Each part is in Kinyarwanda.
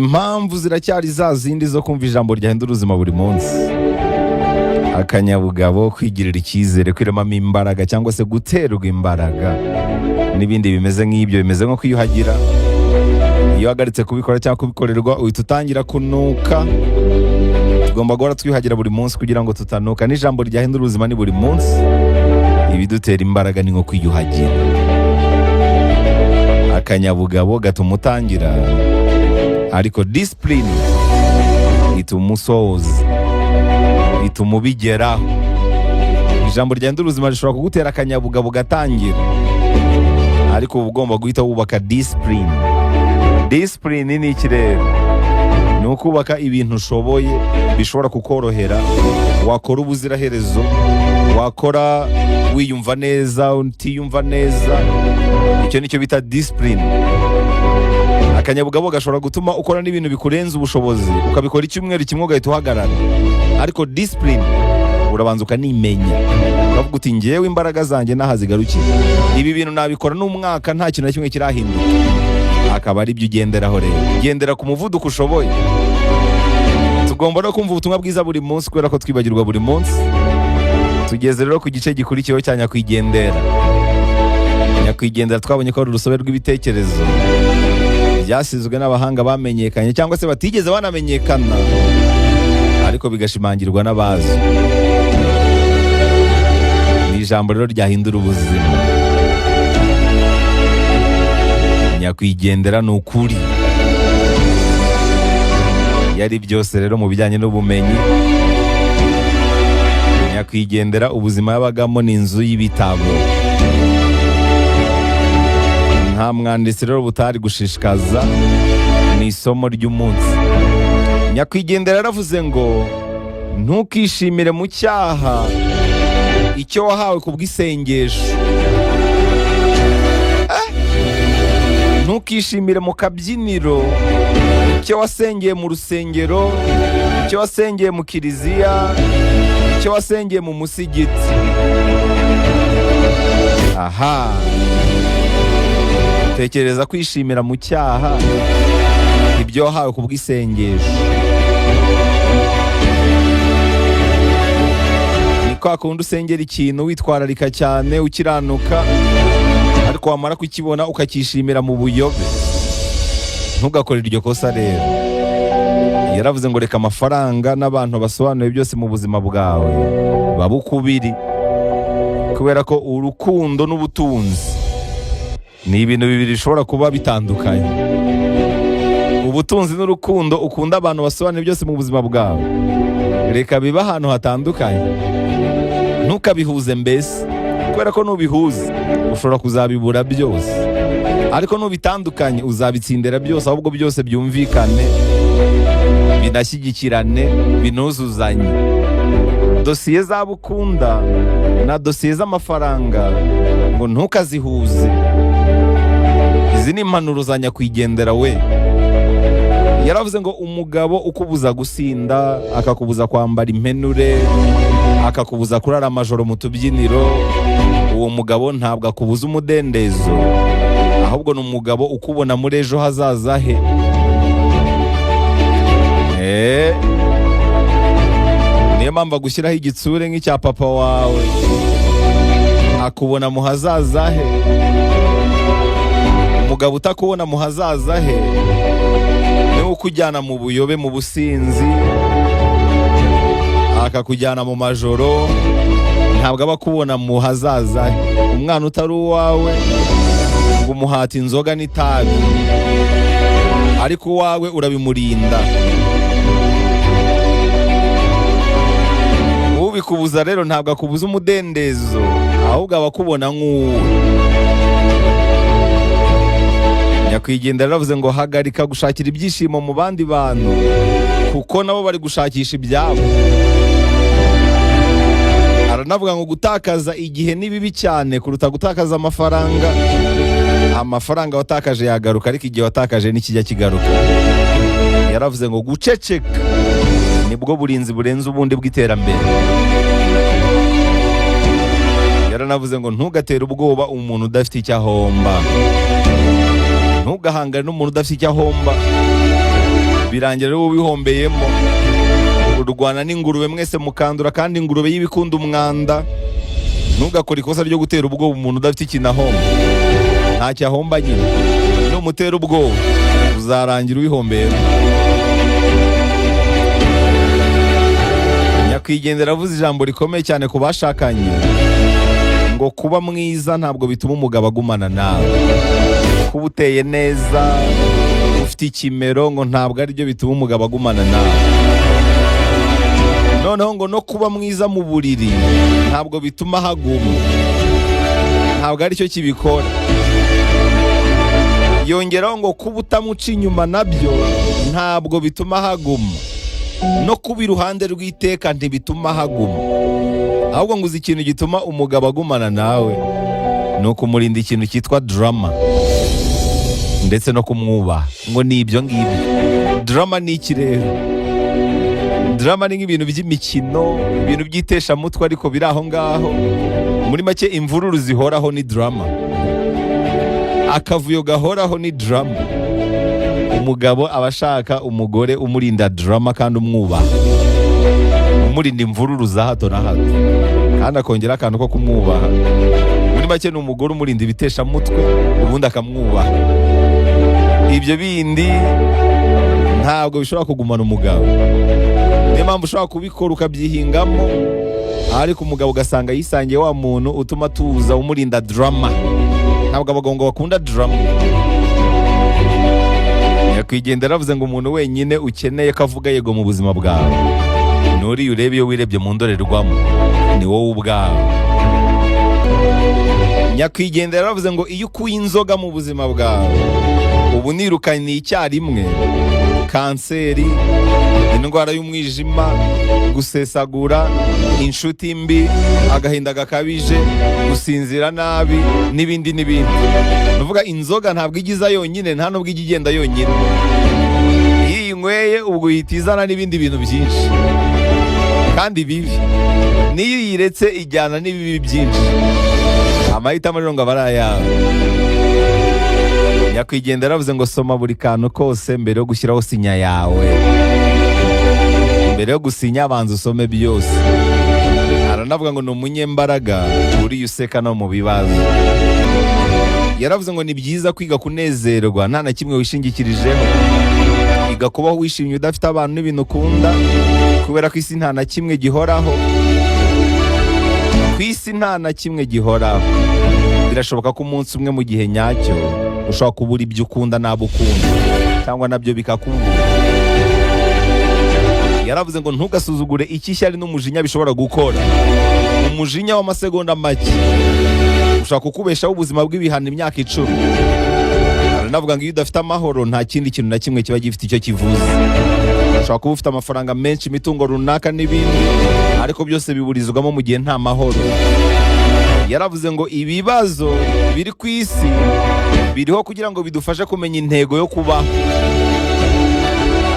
impamvu ziracyari za zindi zo kumva ijambo ryahindura ubuzima buri munsi. Akanyabugabo, kwigirira icyizere, kwiremamo imbaraga cyangwa se guterwa imbaraga n'ibindi bimeze nk'ibyo, bimeze nko kwiyuhagira. Iyo uhagaritse kubikora cyangwa kubikorerwa uhita utangira kunuka. Tugomba guhora twiyuhagira buri munsi kugira ngo tutanuka. N'ijambo ryahindura ubuzima ni buri munsi. Ibidutera imbaraga ni nko kwiyuhagira. Akanyabugabo gatuma utangira, ariko discipline ituma usoza, ituma ubigeraho. Ijambo ryahindura ubuzima rishobora kugutera akanyabugabo gatangira, ariko uba ugomba guhita wubaka discipline. Discipline ni iki rero? Ni ukubaka ibintu ushoboye bishobora kukorohera, wakora ubuziraherezo, wakora wiyumva neza, utiyumva neza. Icyo nicyo bita discipline. Akanyabugabo gashobora gutuma ukora n'ibintu bikurenza ubushobozi, ukabikora icyumweru kimwe ugahita uhagarara. Ariko discipline urabanza ukanimenya, ukavuga uti ngewe imbaraga zanjye nahazigarukiye, ibi bintu nabikora n'umwaka nta kintu na kimwe kirahinduka. Akaba ari byo ugenderaho rero. Gendera ku muvuduko ushoboye. Tugomba no kumva ubutumwa bwiza buri munsi kubera ko twibagirwa buri munsi. Tugeze rero ku gice gikurikiyeho cya nyakwigendera. Nyakwigendera twabonye ko ari urusobe rw'ibitekerezo byasizwe n'abahanga bamenyekanye cyangwa se batigeze banamenyekana, ariko bigashimangirwa n'abazi. Ni ijambo rero ryahindura ubuzima. Nyakwigendera ni ukuri. Yari byose rero mu bijyanye n'ubumenyi. Nyakwigendera ubuzima yabagamo ni inzu y'ibitabo. Nta mwanditsi rero butari gushishikaza, ni isomo ry'umunsi. Nyakwigendera yaravuze ngo ntukishimire mu cyaha icyo wahawe ku bw'isengesho. Ntukishimire mu kabyiniro icyo wasengeye mu rusengero, icyo wasengeye mu kiliziya, icyo wasengeye mu musigiti. Aha, tekereza kwishimira mu cyaha ibyo wahawe ku bw'isengesho. Ni kwa kundi usengera ikintu witwararika cyane, ukiranuka, ariko wamara kukibona ukakishimira mu buyobe. Ntugakore iryo kosa rero. Yaravuze ngo reka amafaranga n'abantu basobanuye byose mu buzima bwawe babe ukubiri, kubera ko urukundo n'ubutunzi ni ibintu bibiri bishobora kuba bitandukanye. Ubutunzi n'urukundo ukunda abantu basobanuye byose mu buzima bwawe, reka biba ahantu hatandukanye. Ntukabihuze mbese, kubera ko nubihuza ushobora kuzabibura byose, ariko nubitandukanye uzabitsindira byose. Ahubwo byose byumvikane, binashyigikirane, binuzuzanye. Dosiye zabo ukunda na dosiye z'amafaranga ngo ntukazihuze. Izi ni impanuro za nyakwigendera we. Yaravuze ngo umugabo ukubuza gusinda, akakubuza kwambara impenure, akakubuza kurara amajoro mu tubyiniro, uwo mugabo ntabwo akubuza umudendezo, ahubwo ni umugabo ukubona muri ejo hazaza he. Niyo mpamvu agushyiraho igitsure nk'icya papa wawe, akubona mu hazaza he. Umugabo utakubona mu hazaza he niwe ukujyana mu buyobe, mu businzi, akakujyana mu majoro. Ntabwo aba akubona mu hazaza he. Umwana utari uwawe ngo umuhata inzoga n'itabi, ariko uwawe urabimurinda. Ubikubuza rero ntabwo akubuza umudendezo, ahubwo aba akubona nk'uwo. Nyakwigendera yaravuze ngo hagarika gushakira ibyishimo mu bandi bantu, kuko nabo bari gushakisha ibyabo. Aranavuga ngo gutakaza igihe ni bibi cyane kuruta gutakaza amafaranga. Amafaranga watakaje yagaruka, ariko igihe watakaje ntikijya kigaruka. Yaravuze ngo guceceka nibwo burinzi burenze ubundi bw'iterambere. Yaranavuze ngo ntugatere ubwoba umuntu udafite icyo ahomba. Ntugahangane n'umuntu udafite icyo ahomba. birangira rero wihombeyemo. Urwana n'ingurube mwese mukandura, kandi ingurube y'ibikunda umwanda. Ntugakore ikosa ryo gutera ubwoba umuntu udafite ikintu ahomba. Ntacyo ahomba nyine. Numutera ubwoba uzarangira uwihombeyemo. Nyakwigendera avuze ijambo rikomeye cyane ku bashakanye, ngo kuba mwiza ntabwo bituma umugabo agumana nawe. Kuba uteye neza, ufite ikimero, ngo ntabwo ari byo bituma umugabo agumana nawe. Noneho ngo no kuba mwiza mu buriri ntabwo bituma haguma. Ntabwo ari cyo kibikora. Yongeraho ngo kuba utamuca inyuma nabyo ntabwo bituma haguma. No kuba iruhande rw'iteka ntibituma haguma. Ahubwo ngo uzi ikintu gituma umugabo agumana nawe, ni ukumurinda ikintu cyitwa drama, ndetse no kumwubaha. Ngo ni ibyo ngibyo. Drama ni iki rero? Drama ni nk'ibintu by'imikino, ibintu by'iteshamutwe ariko biri aho ngaho. Muri make imvururu zihoraho ni drama. Akavuyo gahoraho ni drama. Umugabo aba ashaka umugore umurinda drama kandi umwubaha, umurinda imvururu za hato na hato, kandi akongera akantu ko kumwubaha. Muri make ni umugore umurinda ibiteshamutwe ubundi akamwubaha. Ibyo bindi ntabwo bishobora kugumana umugabo. Niyo mpamvu ushobora kubikora ukabyihingamo, ariko umugabo ugasanga yisangiye wa muntu utuma tuza umurinda drama. Ntabwo abagabo ngo bakunda drama. Nyakwigendera avuze ngo umuntu wenyine ukeneye ko avuga yego mu buzima bwawe nuriya urebe iyo wirebye mu ndorerwamo, ni wowe ubwawe. Nyakwigendera avuze ngo iyo ukuye inzoga mu buzima bwawe, ubu nirukanye icyarimwe kanseri, indwara y'umwijima, gusesagura, inshuti mbi, agahinda gakabije, gusinzira nabi, n'ibindi n'ibindi. Nuvuga inzoga ntabwo igiza yonyine, nta nubwo ijya igenda yonyine. Iyo uyinyweye ubwo uhita izana n'ibindi bintu byinshi kandi bibi. N'iyo uyiretse ijyana n'ibibi byinshi. Amahitamo rero ngo aba ari ayawe. Nyakwigendera avuze ngo soma buri kantu kose mbere yo gushyiraho sinya yawe. Mbere yo gusinya abanza usome byose. Aranavuga ngo ni umunyembaraga uriya useka no mu bibazo. Yaravuze ngo ni byiza kwiga kunezerwa nta na kimwe wishingikirijeho. Iga kubaho wishimye udafite abantu n'ibintu ukunda, kubera ko isi nta na kimwe gihoraho. Ku isi nta na kimwe gihoraho. Birashoboka ko umunsi umwe mu gihe nyacyo ushobora kubura ibyo ukunda n'abo ukunda, cyangwa nabyo bikakubura. Yaravuze ngo ntugasuzugure icyo ishyari n'umujinya bishobora gukora. Umujinya w'amasegonda make ushobora kukubeshaho ubuzima bw'ibihano imyaka 10. Aranavuga ngo iyo udafite amahoro nta kindi kintu na kimwe kiba gifite icyo kivuze. Ushobora kuba ufite amafaranga menshi, imitungo runaka n'ibindi, ariko byose biburizwamo mu gihe nta mahoro. Yaravuze ngo ibibazo biri ku isi biriho kugira ngo bidufashe kumenya intego yo kubaho.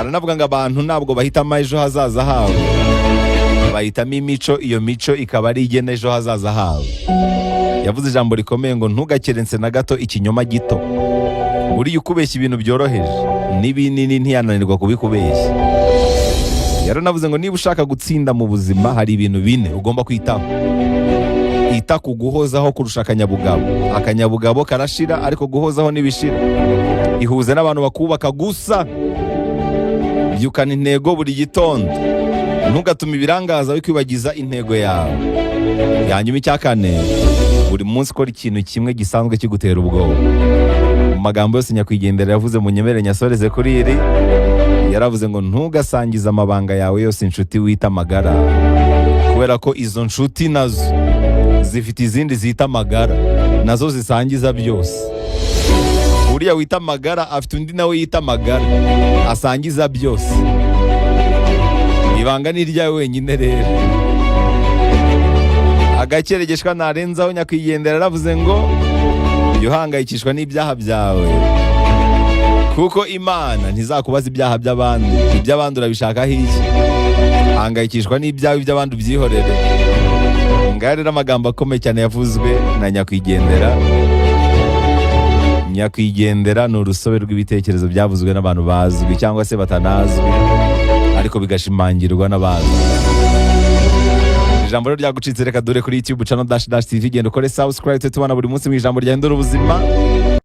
Aranavuga ngo abantu ntabwo bahitamo ejo hazaza habo, bahitamo imico, iyo mico ikaba ari igena ejo hazaza habo. Yavuze ijambo rikomeye ngo ntugakerense na gato ikinyoma gito. Buriya ukubeshya ibintu byoroheje n'ibinini ntiyananirwa kubikubeshya. Yaranavuze ngo niba ushaka gutsinda mu buzima hari ibintu 4 ugomba kwitaho. Ita ku guhozaho kurusha akanyabugabo. Akanyabugabo karashira ariko guhozaho nibishira. Ihuze n'abantu bakubaka gusa. Byukana intego buri gitondo. Ntugatume ibirangaza bikwibagiza intego yawe. Yanyuma icyakane, buri munsi ukora ikintu kimwe gisanzwe kigutera ubwoba. Mu magambo yose Nyakwigendera yavuze mu nyemere nyasoreze kuri iri, yaravuze ngo ntugasangize amabanga yawe yose inshuti wita amagara, kubera ko izo nshuti nazo zifite izindi zita amagara, nazo zisangiza byose. Uriya wita amagara afite undi nawe yita amagara, asangiza byose. Ibanga ni iryawe wenyine rero. Agakeregeshwa narenzaho Nyakwigendera yaravuze ngo yuhangayikishwa n'ibyaha byawe, kuko Imana ntizakubaza ibyaha by'abandi. Iby'abandi urabishaka iki? Hangayikishwa n'ibyawe, iby'abandi ubyihorere. Ngaya rero amagambo akomeye cyane yavuzwe na Nyakwigendera. nyakwigendera ni urusobe rw'ibitekerezo byavuzwe n'abantu bazwi cyangwa se batanazwi ariko bigashimangirwa n'abazwi. Ijambo rero ryagucitse, reka dore kuri YouTube channel _TV, genda ukore subscribe tubana buri munsi mu ijambo ryahindura ubuzima.